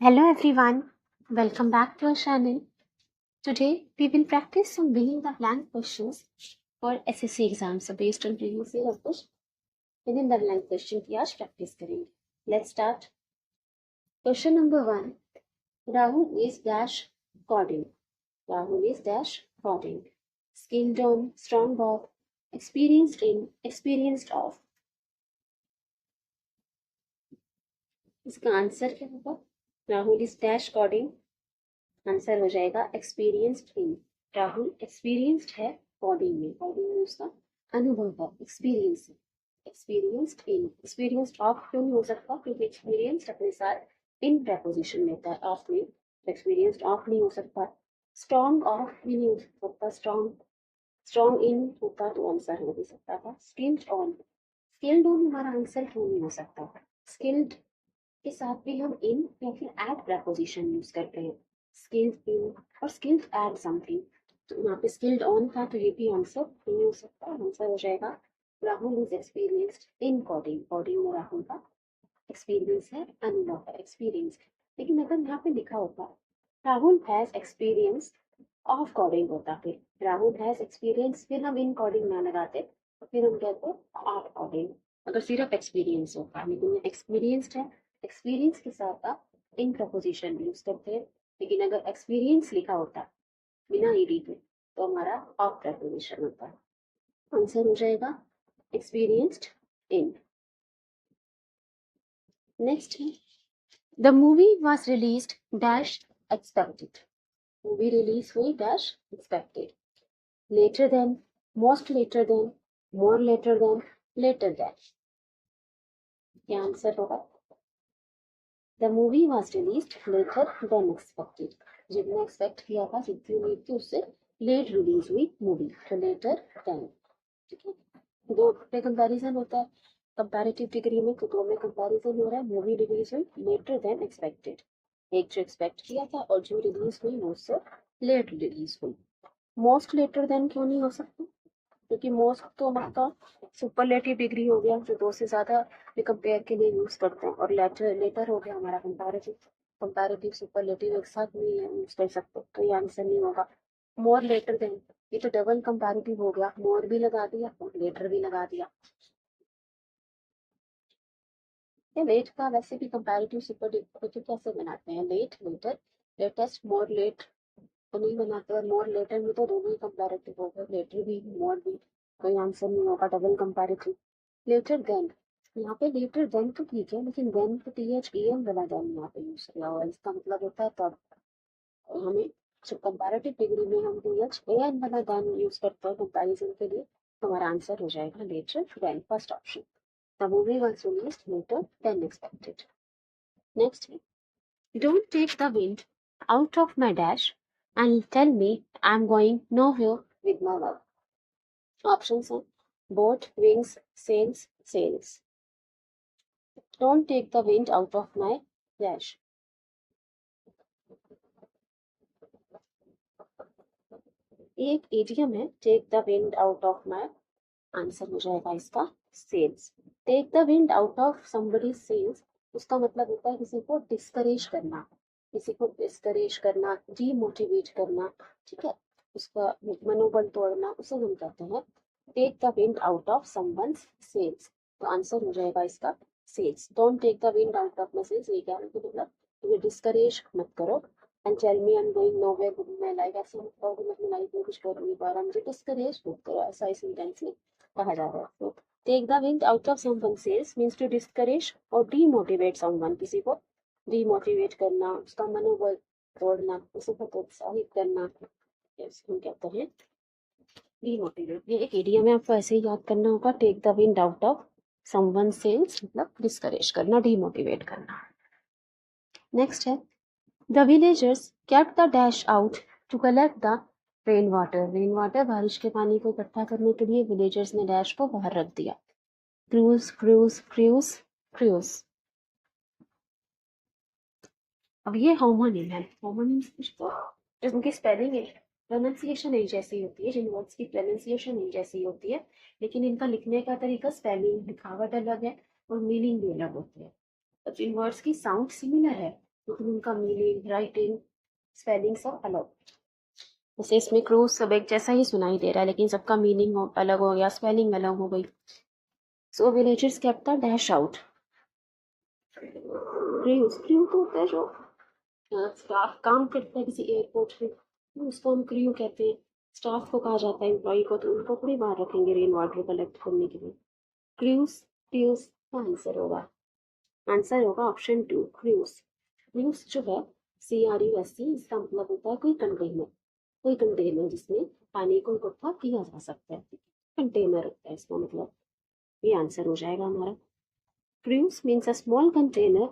Hello everyone, welcome back to our channel. Today we will practice some within the blank questions for SSC exams. So based on previous year of course, within the blank question की आज practice करेंगे. Let's start. Question number 1. Rahul is dash coding. Rahul is dash coding. Skilled on, strong of, experienced in, experienced of. इसका answer क्या होगा? Rahul is dash coding. Answer हो जाएगा experienced इन. Rahul experienced है coding में. कोडिंग में उसका अनुभव है, एक्सपीरियंस है. Experienced in. एक्सपीरियंस्ड ऑफ क्यों नहीं हो सकता? क्योंकि एक्सपीरियंस्ड अपने साथ इन प्रपोजिशन लेता है. ऑफ में एक्सपीरियंस्ड ऑफ नहीं हो सकता. स्ट्रॉन्ग ऑफ भी नहीं हो सकता. स्ट्रॉन्ग इन होता तो आंसर हो भी सकता था. Skilled on. स्किल्ड ऑन हमारा आंसर क्यों नहीं हो सकता? स्किल्ड के साथ भी हम इन या फिर एड प्रपोजिशन यूज करते हैं. स्किल्ड इन और स्किल्ड एड समथिंग. तो यहाँ पे स्किल्ड ऑन था तो ये भी आंसर नहीं हो सकता. आंसर हो जाएगा Rahul is experienced in coding. Coding में राहुल का एक्सपीरियंस है, अनुभव है, एक्सपीरियंस. लेकिन अगर यहाँ पे लिखा होता Rahul has experience of coding होता, फिर राहुल हैज एक्सपीरियंस, फिर हम इन कोडिंग ना लगाते तो फिर हम कहते ऑफ कोडिंग. अगर सिर्फ एक्सपीरियंस होता, लेकिन एक्सपीरियंस्ड है, एक्सपीरियंस के साथ आप इन प्रपोजिशन यूज करते हैं. लेकिन अगर एक्सपीरियंस लिखा होता बिना ईडी के तो हमारा ऑफ प्रपोजिशन होता. आंसर हो जाएगा एक्सपीरियंस्ड इन. नेक्स्ट है the movie was released dash expected. Movie release हुई dash expected. Later than, most later than, more later than, later than. क्या आंसर होगा? The movie was released later than expected. जितना expect किया था, जितनी उम्मीद थी उससे लेट रिलीज हुई मूवी, तो लेटर देन. ठीक है, दो पे कंपैरिजन होता है कंपैरेटिव डिग्री में, तो दो में कंपैरिजन हो रहा है. मूवी रिलीज हुई लेटर देन एक्सपेक्टेड. एक जो एक्सपेक्ट किया था और जो रिलीज हुई वो उससे लेट रिलीज हुई. मोस्ट लेटर देन क्यों नहीं हो सकता? क्योंकि मोस्ट तो हमारा सुपरलेटिव डिग्री हो गया जो दो से ज्यादा भी कंपेयर के लिए यूज करते हैं, और लेटर लेटर हो गया हमारा कंपैरेटिव. कंपैरेटिव सुपरलेटिव एक साथ नहीं यूज कर सकते, तो ये आंसर नहीं होगा. मोर लेटर देन, ये तो डबल कंपैरेटिव हो गया. मोर भी लगा दिया और लेटर भी लगा दिया. ये लेट का वैसे भी कंपैरेटिव सुपरलेटिव कैसे बनाते हैं? लेट, लेटर, लेटेस्ट, मोर लेट तो नहीं बनाते. और मोर लेटर में तो दोनों ही कंपैरेटिव हो गए, लेटर भी मोर भी. कोई आंसर नहीं होगा डबल कंपैरेटिव. लेटर देन, यहाँ पे लेटर देन तो ठीक है, लेकिन देन तो THEN वाला देन यहाँ पे यूज किया हुआ है. इसका मतलब होता है तब. हमें जब कंपैरेटिव डिग्री में हम THAN वाला देन यूज करते हैं कंपैरिजन के लिए, तो हमारा आंसर हो जाएगा later than, first option. The movie was released later than expected. Next है don't take the wind out of my dash and tell me I'm going nowhere with my love. Options are boat, wings, sails, sails. Don't take the wind out of my dash. एक idiom है take the wind out of my. Answer हो जाएगा इसका sails. Take the wind out of somebody sails, उसका मतलब होता है किसी को डिस्करेज करना, किसी को डिस्करेज करना, डीमोटिवेट करना. ठीक है, उसका मनोबल तोड़ना, उसे हम कहते हैं take the wind out of someone's sails. तो आंसर हो जाएगा इसका sails. Don't take the wind out of my sails, ये क्या है? मतलब तुम्हें डिस्करेज मत करो. And tell me I am going nowhere with my life, ऐसे मत कहो कि मैं अपनी लाइफ में कुछ कर नहीं पा रहा. मुझे डिस्करेज मत करो, ऐसा इस सेंटेंस में कहा जा रहा है. तो take the wind out of someone sails means to discourage और डीमोटिवेट समवन, किसी को डीमोटिवेट करना, उसका मनोबल तोड़ना, उसे प्रोत्साहित करना, हम कहते हैं डीमोटिवेट. ये एक इडियम है, आपको ऐसे ही याद करना होगा. Take the wind out of someone sails मतलब डिस्करेज करना, डीमोटिवेट करना. नेक्स्ट है the villagers kept the dash out to collect the rain water. Rain water, बारिश के पानी को इकट्ठा करने के लिए विलेजर्स ने डैश को बाहर रख दिया. Cruise, cruise, cruise, cruise. अब ये होमोनिम है. होमोनिम्स कुछ तो जिनकी स्पेलिंग है, प्रोनाउंसिएशन एक जैसी होती है, जिन वर्ड्स की प्रोनाउंसिएशन एक जैसी होती है, लेकिन इनका लिखने का तरीका, स्पेलिंग, लिखावट अलग है और मीनिंग भी अलग होती है. तो जिन वर्ड्स की साउंड सिमिलर है लेकिन उनका मीनिंग, राइटिंग, स्पेलिंग सब अलग। जैसे इसमें क्रूज सब एक जैसा ही सुनाई दे रहा है, लेकिन सबका मीनिंग अलग हो गया, स्पेलिंग अलग हो गई। So villagers kept the dash out. Cruise, crew तो होता है जो स्टाफ काम करता है किसी एयरपोर्ट पे, उसको हम क्रू कहते हैं। स्टाफ को कहा जाता है एम्प्लॉय को, तो उनको थोड़ी बाहर रखेंगे रेन वाटर कलेक्ट करने के लिए। क्रूज, क्रूज का आंसर होगा, आंसर होगा ऑप्शन 2 क्रूज। क्रूज जो है CRUSE, इसका मतलब होता है कोई कंटेनर, कोई कंटेनर जिसमें पानी को इकट्ठा किया जा सकता है, कंटेनर होता है इसका मतलब। ये आंसर हो जाएगा हमारा। Cruise means a small container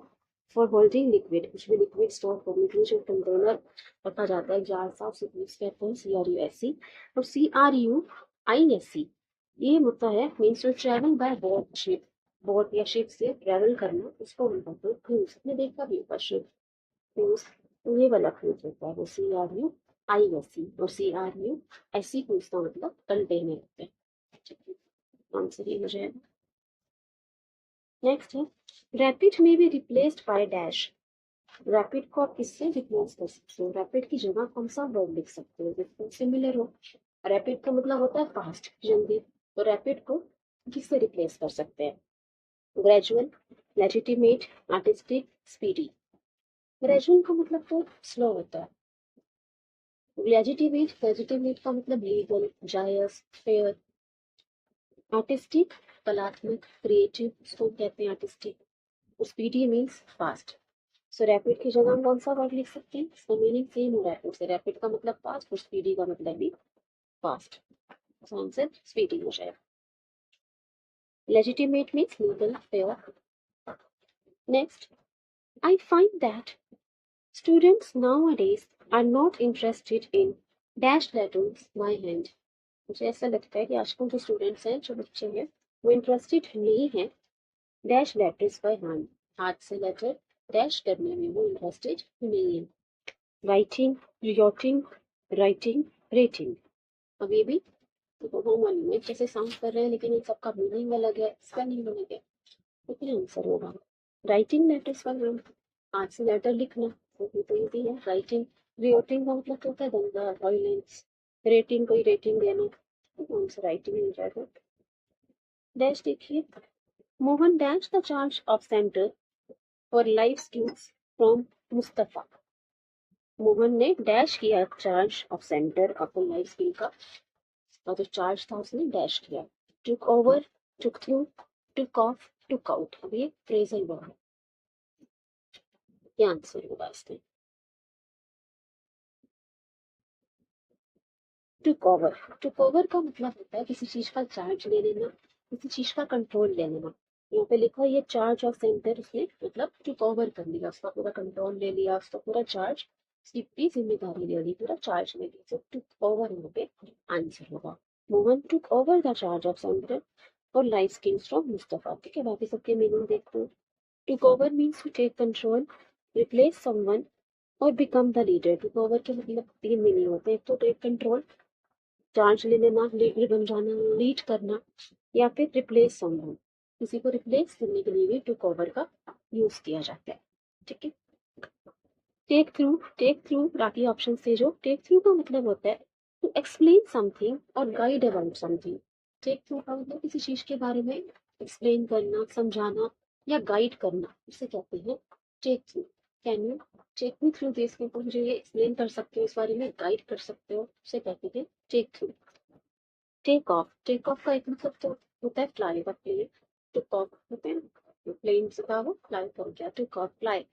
for holding liquid, कुछ भी लिक्विड स्टोर करने के लिए जो कंटेनर रखा जाता है, जार सा, उसे क्रूज कहते हैं, CRUSE। और CRUISE ये मतलब है means to travel by boat, ship, boat या शिप से ट्रेवल करना, उसको हम कहते हैं क्रूज। आपने देखा भी ऊपर शिप, क्रूज, तो ये वाला क्रूज होता है वो CRUISE। और CRUSE क्रूज का मतलब कंटेनर होता है। आंसर ये हो जाएगा। नेक्स्ट है रैपिड में be replaced by dash. Rapid को आप किससे रिप्लेस कर सकते हो, रैपिड की जगह कौन सा वर्ड लिख सकते हो जिससे सिमिलर हो। रैपिड का मतलब होता है फास्ट, जल्दी, तो रैपिड को किससे रिप्लेस कर सकते हैं। Gradual, legitimate, artistic, speedy. Gradual का मतलब तो स्लो होता है। लेजिटिमेट, लेजिटिमेट का मतलब लीगल, जायज, फेयर। आर्टिस्टिक, कलात्मक, क्रिएटिव, उसको कहते हैं आर्टिस्टिक। Speedy means fast. सो रैपिड की जगह हम कौन सा वर्ड लिख सकते हैं, इसका मीनिंग सेम हो रैपिड से। रैपिड का मतलब फास्ट और स्पीडी का मतलब भी फास्ट, सो आंसर स्पीडी हो जाएगा। Legitimate means legal, fair. Next, I find that students nowadays are not interested in dash letters by hand। मुझे ऐसा लगता है कि आजकल जो स्टूडेंट्स हैं, जो बच्चे हैं, वो इंटरेस्टेड नहीं है डैश लेटर्स बाय हैंड, हाथ से लेटर डैश करने में वो इंटरेस्टेड नहीं है। Writing, rioting, writing, rating. अब ये भी तो वो मालूम है कैसे साउंड कर रहे हैं, लेकिन इन सबका मीनिंग अलग है, स्पेलिंग अलग है। लेकिन आंसर होगा राइटिंग लेटर्स बाय हैंड, हाथ से लेटर लिखना, वो भी तो इजी है। राइटिंग, रियोटिंग का मतलब होता है दंगा, वायलेंस। रेटिंग, कोई रेटिंग देना, तो आंसर राइटिंग हो जाएगा। डैश देखिए, Mohan dash the charge of centre for life skills from Mustafa. Mohan ने डैश किया चार्ज ऑफ सेंटर अपने लाइफ स्किल का, और जो चार्ज था उसने डैश किया। Took over, took through, took off, took out. अब ये फ्रेजल वर्ड है, क्या आंसर होगा इसमें। टुक ओवर, टुक ओवर का मतलब होता है किसी चीज का चार्ज ले लेना, किसी चीज का कंट्रोल ले लेना। यहाँ पे लिखा है ये चार्ज ऑफ सेंटर, उसने मतलब टुक ओवर कर लिया, उसका पूरा कंट्रोल ले लिया, उसका पूरा चार्ज, उसकी पूरी जिम्मेदारी ले ली, पूरा चार्ज ले ली। तो टुक ओवर यहाँ पे आंसर होगा। Mohan took over the charge of centre और लाइफ स्किल्स फ्रॉम मुस्तफा। ठीक है, बाकी सबके मीनिंग देखते हैं। Took over means to take control, replace someone और become the leader. Took over के मतलब 3 मीनिंग होते हैं, एक तो टेक कंट्रोल, चार्ज ले लेना, लीडर बन जाना, लीड करना, या फिर रिप्लेस समवन, किसी को रिप्लेस करने के लिए भी टुक ओवर का यूज किया जाता है। ठीक है, टेक थ्रू, टेक थ्रू बाकी ऑप्शन से जो टेक थ्रू का मतलब होता है टू एक्सप्लेन समथिंग और guide about something. Take through का मतलब किसी चीज के बारे में एक्सप्लेन करना, समझाना या गाइड करना, इसे कहते हैं take through. Can you take me through this, को मुझे ये एक्सप्लेन कर सकते हो, इस बारे में गाइड कर सकते हो, उसे कहते हैं take through. Take off, take off का एक मतलब तो होता है फ्लाई का प्लेन, टेक ऑफ होते हैं प्लेन से था वो फ्लाई कर गया, take off, fly.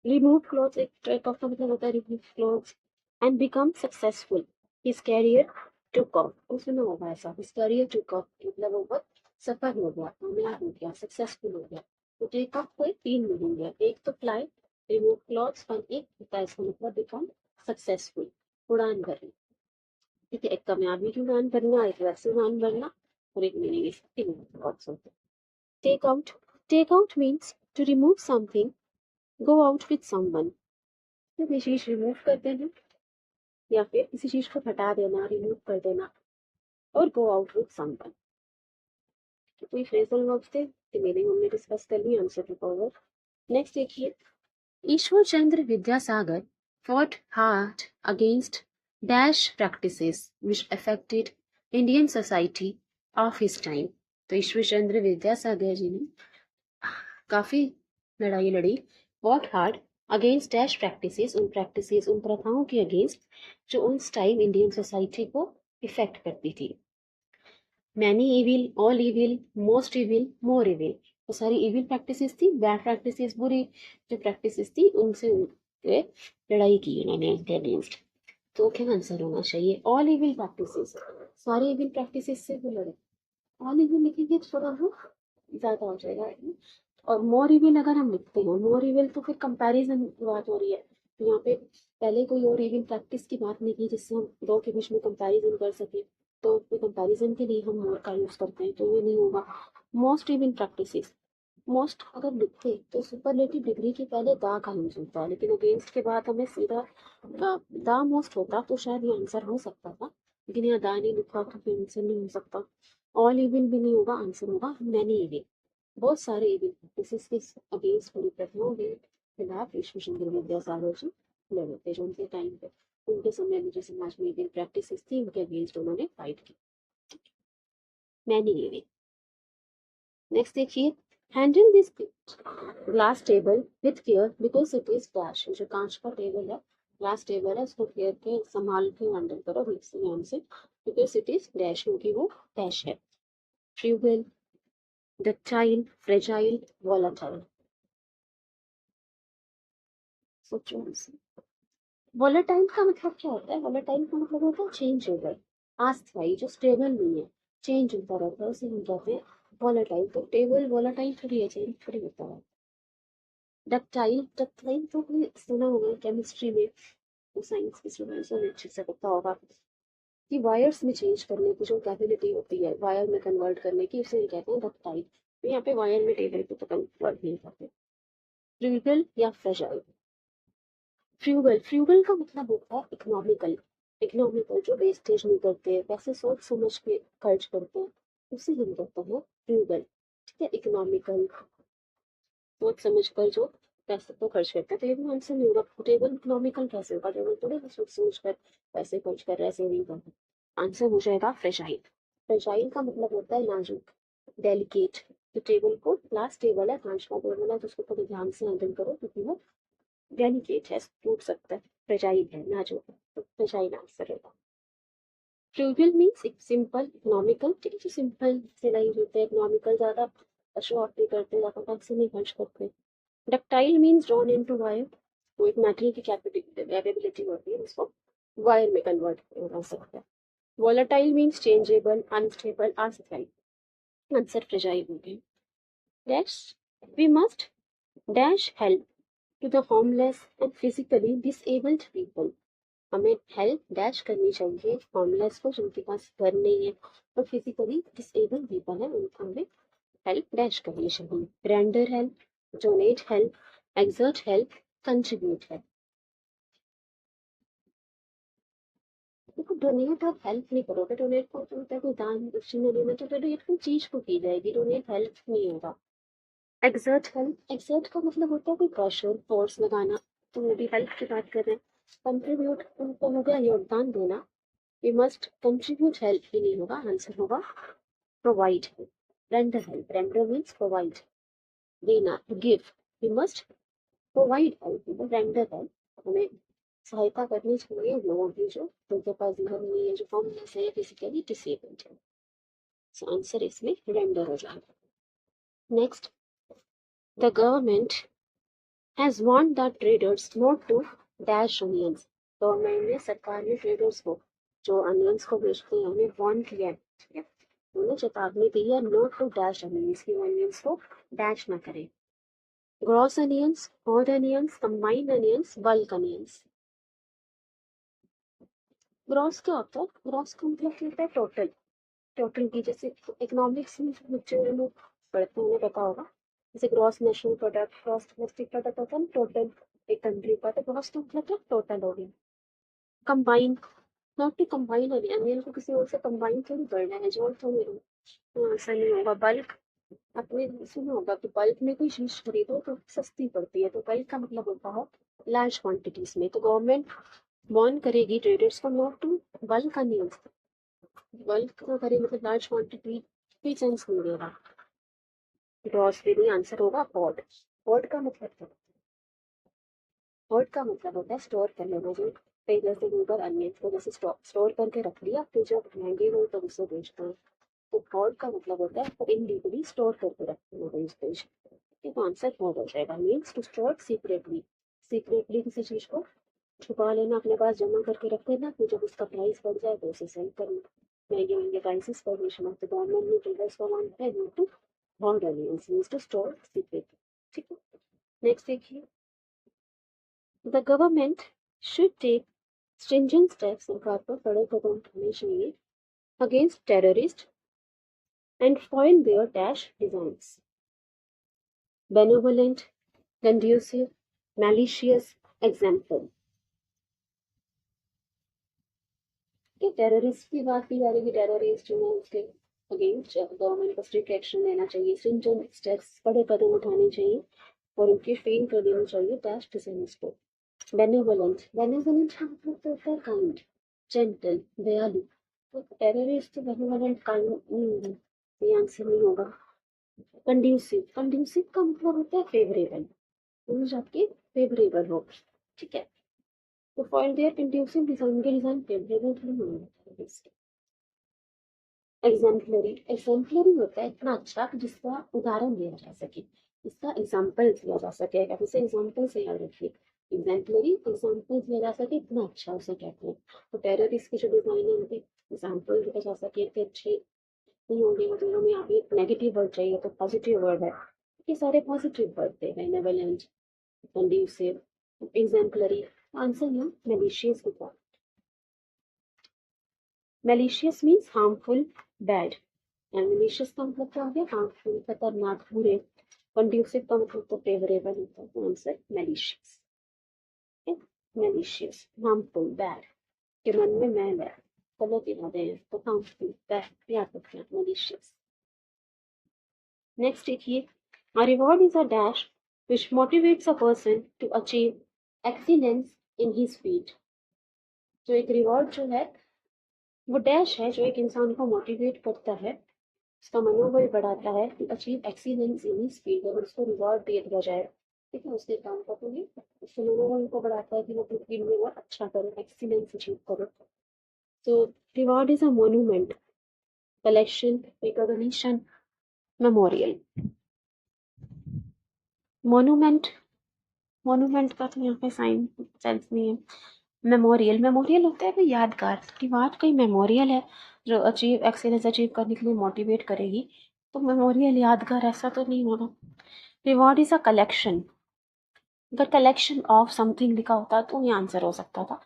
Remove clothes, एक टेक ऑफ का मतलब होता है remove clothes. And become successful, his career took off, उसने होगा ऐसा, हिज कैरियर टुक ऑफ मतलब वो बहुत सफल हो गया, कामयाब हो गया, सक्सेसफुल हो गया। तो टेक ऑफ को 3 मीनिंग है, एक तो फ्लाई, रिमूव क्लॉथ्स, और एक होता है इसका मतलब बिकम सक्सेसफुल, उड़ान भरना। ठीक है, एक कामयाबी की उड़ान भरना, एक वैसे उड़ान भरना, और एक मीनिंग इसकी option. Take out, take out means to remove something, go out with someone. किसी चीज रिमूव कर देना या फिर किसी चीज को हटा देना, रिमूव कर देना, और गो आउट विद समवन। कोई फ्रेजल वर्ब्स थे, मीनिंग हमने डिस्कस कर ली, आंसर टू पावर। नेक्स्ट देखिए, Ishwar Chandra Vidyasagar fought hard against dash practices which affected Indian society of his time. तो ईश्वर चंद्र विद्यासागर जी ने काफी लड़ाई लड़ी, fought hard against dash practices, उन प्रथाओं के अगेंस्ट जो उस टाइम इंडियन सोसाइटी को इफेक्ट करती थी। Many evil, all evil, most evil, more evil, तो सारी इविल प्रैक्टिसेस थी, बैड प्रैक्टिसेस, बुरी जो प्रैक्टिसेस थी उनसे लड़ाई की उन्होंने उनके अगेंस्ट। तो क्या आंसर होना चाहिए? ऑल इविल प्रैक्टिसेस, सारी इविल प्रैक्टिसेस से वो लड़े। ऑल इविल लिखेंगे तो थोड़ा वो ज्यादा हो जाएगा। और मोर इविल अगर हम लिखते हैं, मोर इविल तो फिर कंपैरिजन की बात हो रही है, तो यहाँ पे पहले कोई और इविल प्रैक्टिस की बात नहीं की जिससे हम दो के बीच में कंपैरिजन कर सके, तो कंपैरिजन के लिए हम मोर का यूज करते हैं, तो ये नहीं होगा। मोस्ट इविल प्रैक्टिसेस, मोस्ट अगर लिखते तो सुपरलेटिव डिग्री के पहले दा का यूज होता है, लेकिन अगेंस्ट के बाद हमें सीधा दा मोस्ट होता तो शायद ये आंसर हो सकता था, लेकिन यहाँ दा नहीं लिखा तो फिर आंसर नहीं हो सकता। ऑल इविल भी नहीं होगा, आंसर होगा मैनी इविल। बहुत सारे इविल प्रैक्टिसेस के अगेंस्ट पूरी प्रथाओं के खिलाफ ईश्वर चंद्र विद्यासागर जी लड़े थे, जो उनके टाइम पे उनके समय में जो समाज में इविल प्रैक्टिसेस थी उनके अगेंस्ट उन्होंने फाइट की। Many evil. नेक्स्ट देखिए, handle this glass table with care because it is dash. जो कांच का टेबल है, ग्लास टेबल है, उसको केयर के संभाल के हैंडल करो ध्यान से, बिकॉज इट इज डैश, क्योंकि वो डैश है। Fugal, ductile, fragile, volatile. सोचो आंसर। वॉलेटाइल का मतलब क्या होता है? वॉलेटाइल का मतलब होता है चेंजेबल, अस्थायी, जो स्टेबल नहीं है, चेंज होता रहता है, उसे हम कहते हैं वॉलेटाइल। तो टेबल वॉलेटाइल थोड़ी है, चेंज थोड़ी होता है। डक्टाइल, डक्टाइल तो आपने सुना होगा केमिस्ट्री में, तो साइंस के स्टूडेंट्स ने अच्छे से पता होगा कि वायर्स में चेंज करने की जो कैपेबिलिटी होती है, वायर में कन्वर्ट करने की, उसे कहते हैं डक्टाइल। तो यहाँ पे वायर में टेबल को तो कन्वर्ट नहीं करते। फ्यूगल या फ्रेजाइल। फ्यूगल, फ्यूगल का मतलब होता है इकोनॉमिकल, इकोनॉमिकल जो वेस्टेज नहीं करते, पैसे सोच समझ के खर्च करते हैं, उसे हम कहते हैं फ्यूगल। ठीक है, इकोनॉमिकल, सोच समझ कर जो पैसे को खर्च करते हैं, तो ये भी आंसर नहीं होगा। टेबल इकोनॉमिकल कैसे होगा? टेबल थोड़े सोच समझ कर पैसे खर्च कर रहे, ऐसे नहीं करते। आंसर हो जाएगा फ्रेजाइल। फ्रेजाइल का मतलब होता है नाजुक, डेलिकेट। तो टेबल को, ग्लास टेबल है, कांच का टेबल है, तो उसको थोड़ी ध्यान से हैंडल करो क्योंकि वो डेलिकेट है, टूट सकता है, फ्रेजाइल है, नाजुक है, तो फ्रेजाइल आंसर होगा। Frugal means simple, economical. ठीक है, जो सिंपल से लाइफ होते हैं, इकोनॉमिकल, ज्यादा शो ऑफ नहीं करते, ज्यादा पैसे नहीं खर्च करते। Ductile means drawn into wire, वो एक मेटल की कैपेबिलिटी होती है, उसको वायर में कन्वर्ट हो सकता है। वॉलेटाइल मीन्स चेंजेबल, अनस्टेबल, अस्थायी। आंसर फ्रेजाइल हो गया। Next, we must dash help to the homeless and physically disabled people. हमें हेल्प डैश करनी चाहिए होमलेस को, जिनके पास घर नहीं है, और फिजिकली डिसेबल पीपल है, उनको हमें हेल्प डैश करनी चाहिए। Render help, donate help, exert help, contribute help. देखो, डोनेट और हेल्प नहीं करोगे, डोनेट को तो होता है कोई दान दक्षिणा देना, तो डोनेट कोई चीज को की जाएगी, डोनेट हेल्प नहीं होगा। एक्सर्ट हेल्प, एक्सर्ट का मतलब होता है कोई प्रेशर फोर्स लगाना, तो वो भी हेल्प की बात कर रहे हैं। कंट्रीब्यूट उनको हो गया योगदान देना, वी मस्ट कंट्रीब्यूट हेल्प ही नहीं होगा, आंसर होगा provide help. Render help, render means provide, देना, give. We must provide help, render help, हमें सहायता करनी चाहिए लोगों की जो जिनके पास घर नहीं है, जो होमलेस है, फिजिकली डिसेबल्ड है। सो आंसर इसमें रेंडर हो जाएगा। Next, the government has warned the traders not to dash onions. Government ने, सरकार ने ट्रेडर्स को, जो अनियंस को बेचते हैं, उन्हें वार्न किया है, ठीक है, उन्हें चेतावनी दी है, नॉट टू डैश अनियंस, की अनियंस को डैश ना करें। Gross onions, odd onions, combined onions, bulk onions. Gross क्या होता है? ग्रॉस का मतलब क्या होता है? टोटल, टोटल की, जैसे इकोनॉमिक्स में जो बच्चे लोग पढ़ते हैं उन्हें पता होगा, जैसे gross national product, gross domestic product होता है टोटल एक कंट्री का, तो ग्रॉस का मतलब क्या? टोटल हो गया। Combine, not to combine onion को किसी और से कंबाइन थोड़ी करना है, जोड़ थोड़ी, आंसर नहीं होगा। बल्क, आपने सुना होगा कि बल्क में कोई चीज खरीदो तो सस्ती पड़ती है, तो बल्क का मतलब होता है लार्ज क्वांटिटीज में। तो गवर्नमेंट वार्न करेगी ट्रेडर्स को not to bulk onions. Bulk को करे मतलब लार्ज क्वांटिटी कोई सेंस नहीं दे रहा। ग्रॉसरी आंसर होगा होर्ड। होर्ड का मतलब क्या? होर्ड का मतलब होता है स्टोर कर लेना, जो पहले से ऊपर अनियंस को जैसे स्टोर करके रख लिया, फिर जब महंगे हो तब उसे बेचते हैं। तो होर्ड का मतलब होता है इनलीगली स्टोर करके रखना वेजिटेबल्स। तो आंसर होर्ड हो जाएगा। Means to store secretly. Secretly किसी चीज को छुपा लेना, अपने पास जमा करके रख लेना, फिर जब उसका प्राइस बढ़ जाए तो उसे सेल करना। महंगे महंगे प्राइसेस पर बेचना। तो गवर्नमेंट ने ट्रेडर्स को मानता है to hoard onions means to store secretly. ठीक है, नेक्स्ट देखिए। The government should take stringent steps, सरकार को कड़े कदम उठाने चाहिए against terrorists and foil their dash designs. Benevolent, conducive, malicious example. कि टेररिस्ट की बात की जा रही है, टेररिस्ट जो है उसके अगेंस्ट गवर्नमेंट को स्ट्रिक्ट एक्शन लेना चाहिए, stringent steps बड़े कदम उठाने चाहिए और उनकी फेल कर देनी चाहिए डैश डिजाइन्स को। बेनेवोलेंट, बेनेवोलेंट का मतलब तो होता है काइंड, जेंटल, दयालु। तो टेररिस्ट तो बेनेवोलेंट काइंड नहीं होगा, ये आंसर नहीं होगा। कंड्यूसिव, कंड्यूसिव का मतलब होता है फेवरेबल, न्यूज आपके फेवरेबल हो। ठीक है, तो फॉर देयर कंड्यूसिव डिजाइन के डिजाइन फेवरेबल नहीं होंगे। एग्जाम्पलरी, एग्जाम्पलरी होता है इतना अच्छा कि जिसका उदाहरण दिया जा सके, इसका एग्जाम्पल दिया जा सके, अब इसे एग्जाम्पल से याद रखिए। एग्जाम्पलरी एग्जाम्पल दिया जा सके इतना अच्छा उसे कहते हैं। तो टेररिस्ट की जो डिजाइन है उनके एग्जाम्पल दिया जा सके इतने अच्छे नहीं होंगे, मतलब हमें यहाँ पे नेगेटिव वर्ड चाहिए तो पॉजिटिव वर्ड है, ये सारे पॉजिटिव वर्ड थे। Benevolent, conducive, exemplary. आंसर है मैलिशियस के साथ। Malicious means harmful, bad. Malicious का मतलब क्या हो गया? हार्मफुल, खतरनाक, बुरे। कंड्यूसिव का मतलब तो फेवरेबल होता है, तो answer malicious. Malicious, harmful, bad, के मन में मैल है, गलत इरादे हैं, तो हार्मफुल, बैड याद रखना, मैलिशियस। नेक्स्ट देखिए। A reward is a dash which motivates a person to achieve excellence in his field. तो एक रिवॉर्ड जो है वो डैश है जो एक इंसान को मोटिवेट करता है, उसका मनोबल बढ़ाता है to achieve excellence in his field. अगर उसको रिवॉर्ड दे दिया जाए, ठीक है, उसके काम का, तो ये उसके मनोबल को बढ़ाता है कि वो अपनी फील्ड में वो अच्छा करे, एक्सीलेंस अचीव करे। तो reward is a monument, collection, recognition, memorial. Monument, monument का तो यहाँ पे साइन सेंस नहीं है। मेमोरियल, मेमोरियल होता है कोई यादगार। रिवार्ड कोई मेमोरियल है जो अचीव एक्सीलेंस अचीव करने के लिए मोटिवेट करेगी, तो मेमोरियल यादगार ऐसा तो नहीं होगा। रिवॉर्ड इज अ कलेक्शन, अगर कलेक्शन ऑफ समथिंग लिखा होता तो ये आंसर हो सकता था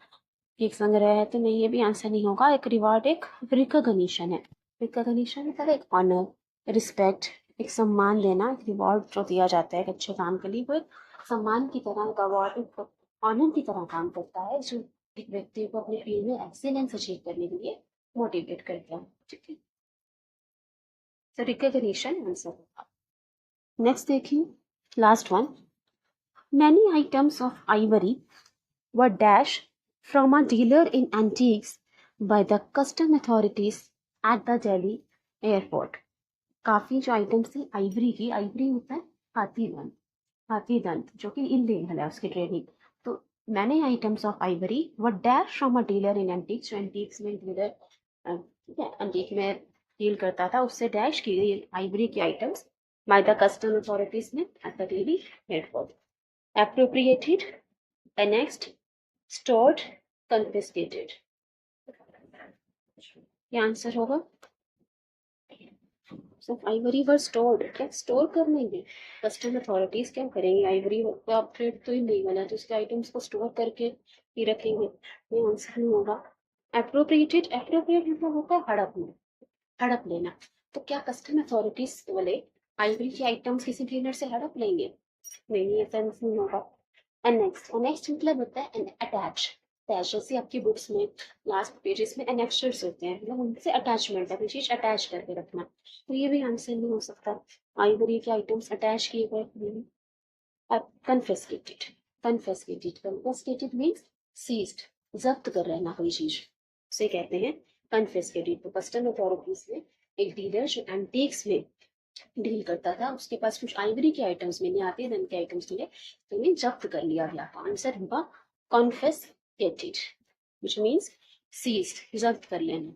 कि एक संग्रह है, तो नहीं, ये भी आंसर नहीं होगा। एक रिवॉर्ड एक रिकॉग्निशन है। रिकॉग्निशन मतलब एक ऑनर, रिस्पेक्ट, एक सम्मान देना। एक रिवॉर्ड जो दिया जाता है एक अच्छे काम के लिए, वो एक सम्मान की तरह, एक अवार्ड, एक ऑनर की तरह काम करता है, जो एक व्यक्ति को अपने फील्ड में एक्सीलेंस अचीव करने के लिए मोटिवेट करता है। ठीक है, तो रिकॉग्निशन आंसर होगा। नेक्स्ट देखिए, last one. Many items of Ivory were dashed from a dealer in antiques by the custom authorities at the Delhi airport. काफी जो आइटम्स थी आइवरी की, आइवरी होता है हाथी दंत, हाथी दंत जो कि इलीगल है उसकी ट्रेडिंग। तो मैंने items of Ivory were dash from a dealer in antiques, जो एंटीक्स में डीलर, ठीक है, एंटीक में डील करता था, उससे डैश की गई आइवरी की items by the custom authorities ने at the Delhi airport. Appropriated, annexed, stored, confiscated, ये आंसर होगा। सिर्फ आइवरी वर स्टोर्ड, क्या स्टोर कर लेंगे? कस्टम अथॉरिटीज क्या करेंगे? आइवरी का ट्रेड तो इलीगल है, तो उसके आइटम्स को स्टोर करके ही रखेंगे, ये आंसर नहीं होगा। एप्रोप्रिएटेड, एप्रोप्रिएट मतलब होता है हड़प में, हड़प लेना। तो क्या कस्टम अथॉरिटीज वाले आइवरी के आइटम्स किसी डीलर से हड़प लेंगे? नहीं, ये सेंस नहीं होगा। एनेक्स, एनेक्स मतलब होता है अटैच, अटैच। जैसे आपकी बुक्स में लास्ट पेजेस में एनेक्सर्स होते हैं, मतलब उनसे अटैचमेंट है, कोई चीज अटैच करके रखना, तो ये भी आंसर नहीं हो सकता। आइवरी के आइटम्स अटैच किए गए। अब कन्फेस्केटेड मीन्स सीज्ड, जब्त कर रहना कोई चीज, उसे कहते हैं कन्फेस्केटेड। तो कस्टम अथॉरिटीज में एक डीलर जो एंटीक्स में डील करता था, उसके पास कुछ आइवरी के आइटम्स में, आते धन के आइटम्स थे, तो उन्हें जब्त कर लिया गया। तो आंसर होगा कॉन्फेस्केटेड, विच मीन्स सीज्ड, जब्त कर लेना।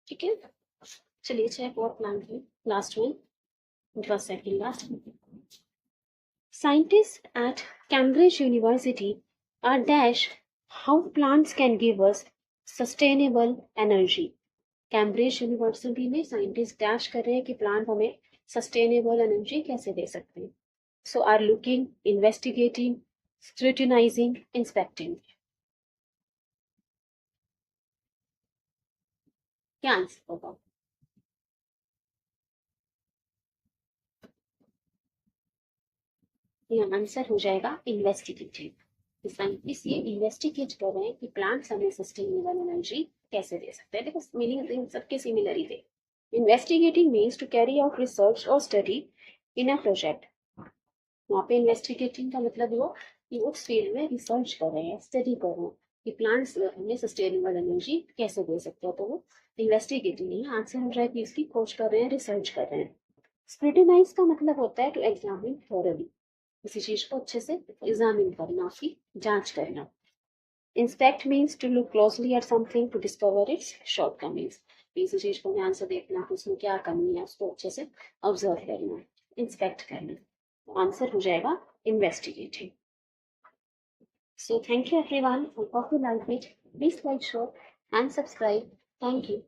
ठीक है, चलिए चेक और प्लान की last one, first second last. Scientists at Cambridge University are dash how plants can give us sustainable energy. Cambridge university में साइंटिस्ट डैश कर रहे हैं कि प्लांट हमें सस्टेनेबल एनर्जी कैसे दे सकते हैं। So are looking, investigating, scrutinizing, inspecting. क्या आंसर होगा? ये आंसर हो जाएगा इन्वेस्टिगेटिव। साइंटिस्ट ये इन्वेस्टिगेट कर रहे हैं कि प्लांट्स हमें सस्टेनेबल एनर्जी कैसे दे सकते हैं। देखो मीनिंग सबके सिमिलर ही थे। Investigating means to carry out research और स्टडी इन अ प्रोजेक्ट। वहाँ पे इन्वेस्टिगेटिंग का मतलब वो कि उस फील्ड में रिसर्च कर रहे हैं, स्टडी कर रहे हैं कि प्लांट्स हमें सस्टेनेबल एनर्जी कैसे दे सकते हैं। तो वो इन्वेस्टिगेटिंग है। आंसर हो जाए कि इसकी खोज कर रहे हैं, रिसर्च कर रहे हैं। स्क्रूटिनाइज का मतलब होता है टू एग्जामिन थॉरली, किसी चीज को अच्छे से एग्जामिन करना, उसकी जांच करना। Inspect means to look closely at something to discover its shortcomings. किसी चीज को ध्यान से देखना कि उसमें क्या कमी है, उसको अच्छे से ऑब्जर्व करना, इंस्पेक्ट करना। तो आंसर हो जाएगा investigating. So thank you everyone. I hope you liked it. Please like, share and subscribe. Thank you.